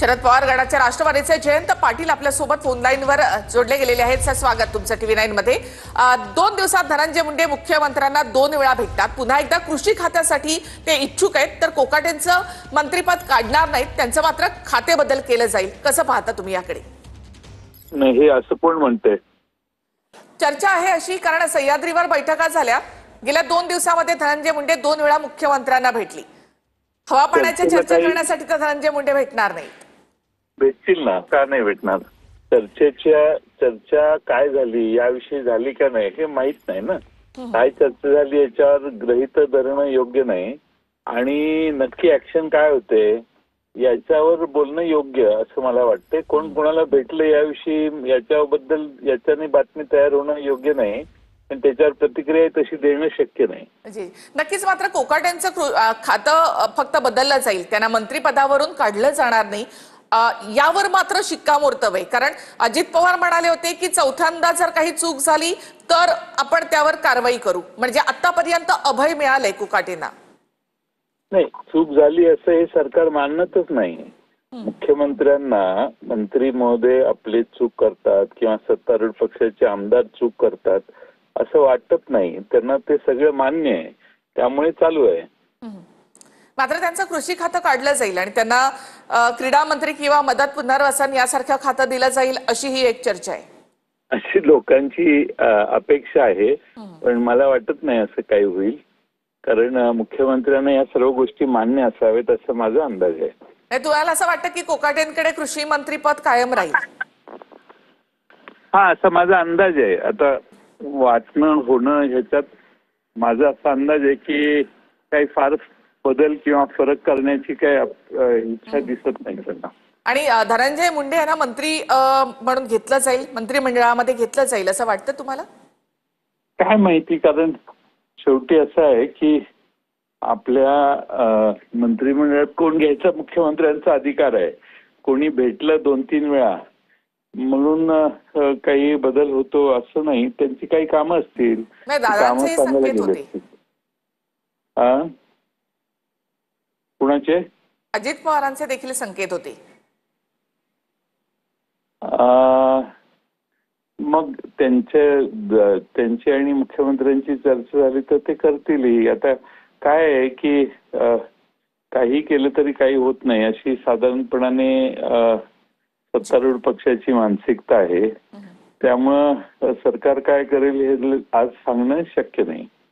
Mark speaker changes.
Speaker 1: शरद पवार गटाचे राष्ट्रवादीचे जयंत पाटील आपल्या सोबत फोन लाईनवर जोडले गेलेले आहेत। सर, स्वागत तुमचं TV9 मध्ये। 2 दिवसात धनंजय मुंडे मुख्यमंत्र्यांना 2 वेळा भेटतात। पुन्हा एकदा कृषी खात्यासाठी ते इच्छुक आहेत, तर कोकाटेंचं मंत्रिपद काढणार नाहीत, त्यांचं मात्र खाते बदल केलं जाईल। कसं पाहता तुम्ही याकडे?
Speaker 2: नाही, हे असं कोण म्हणते?
Speaker 1: चर्चा आहे अशी, कारण सह्याद्रीवर बैठका झाल्या। गेल्या 2 दिवसामध्ये धनंजय मुंडे 2 वेळा मुख्यमंत्र्यांना भेटली। हवा पाण्याच्या चर्चा करण्यासाठी तर धनंजय मुंडे भेटणार नाहीत।
Speaker 2: भेटतील ना, का नाही भेटणार? चर्चा काय झाली, याविषयी झाली का नाही हे माहित नाही ना। काय चर्चा झाली याच्यावर गृहीत धरणं योग्य नाही, आणि नक्की ऍक्शन काय होते याच्यावर बोलणं योग्य असं मला वाटते। कोण कोणाला भेटलं याविषयी याच्याने बातमी तयार होणं योग्य नाही, पण त्याच्यावर प्रतिक्रिया तशी देणं शक्य नाही।
Speaker 1: नक्कीच, मात्र कोकाटेंचं खातं फक्त बदललं जाईल, त्यांना मंत्रिपदावरून काढलं जाणार नाही, यावर मात्र शिक्कामोर्तब आहे। कारण अजित पवार म्हणाले होते की चौथ्यांदा जर काही चूक झाली तर आपण त्यावर कारवाई करू, म्हणजे आतापर्यंत अभय मिळालंय कोकाटेंना।
Speaker 2: नाही, चूक झाली असं हे सरकार मानतच नाही। मुख्यमंत्र्यांना मंत्री महोदय आपले चूक करतात किंवा सत्तारूढ पक्षाचे आमदार चूक करतात असं वाटत नाही, त्यांना ते सगळं मान्य आहे, त्यामुळे चालू आहे।
Speaker 1: मात्र त्यांचं कृषी खातं काढलं जाईल आणि त्यांना क्रीडा मंत्री किंवा मदत पुनर्वसन यासारखं खातं दिलं जाईल, अशी ही एक चर्चा आहे।
Speaker 2: अशी लोकांची अपेक्षा आहे, पण मला वाटत नाही असं काही होईल, कारण मुख्यमंत्र्यांना या सर्व गोष्टी मान्य असावेत असं माझा अंदाज आहे।
Speaker 1: तुम्हाला असं वाटतं की कोकाटेंकडे कृषी मंत्रीपद कायम राहील?
Speaker 2: हा, असा माझा अंदाज आहे। आता वाचणं होणं ह्याच्यात माझा असा अंदाज आहे की काही फार बदल किंवा फरक करण्याची काही इच्छा दिसत नाही त्यांना।
Speaker 1: आणि धनंजय मुंडे यांना मंत्री म्हणून घेतलं जाईल, मंत्रिमंडळामध्ये घेतलं जाईल असं वाटतं तुम्हाला?
Speaker 2: काय माहिती, कारण शेवटी असं आहे की आपल्या मंत्रिमंडळात कोण घ्यायचा मुख्यमंत्र्यांचा अधिकार आहे। कोणी भेटलं 2-3 वेळा म्हणून काही बदल होतो असं नाही, त्यांची काही कामं असतील, कामं सांगायला गेले असतील। कुणाचे?
Speaker 1: अजित पवारांचे देखील संकेत होते।
Speaker 2: मग त्यांची आणि मुख्यमंत्र्यांची चर्चा झाली तर ते करतील। आता काय आहे की काही केलं तरी काही होत नाही अशी साधारणपणाने सत्तारूढ पक्षाची मानसिकता आहे, त्यामुळं सरकार काय करेल हे आज सांगणं शक्य नाही।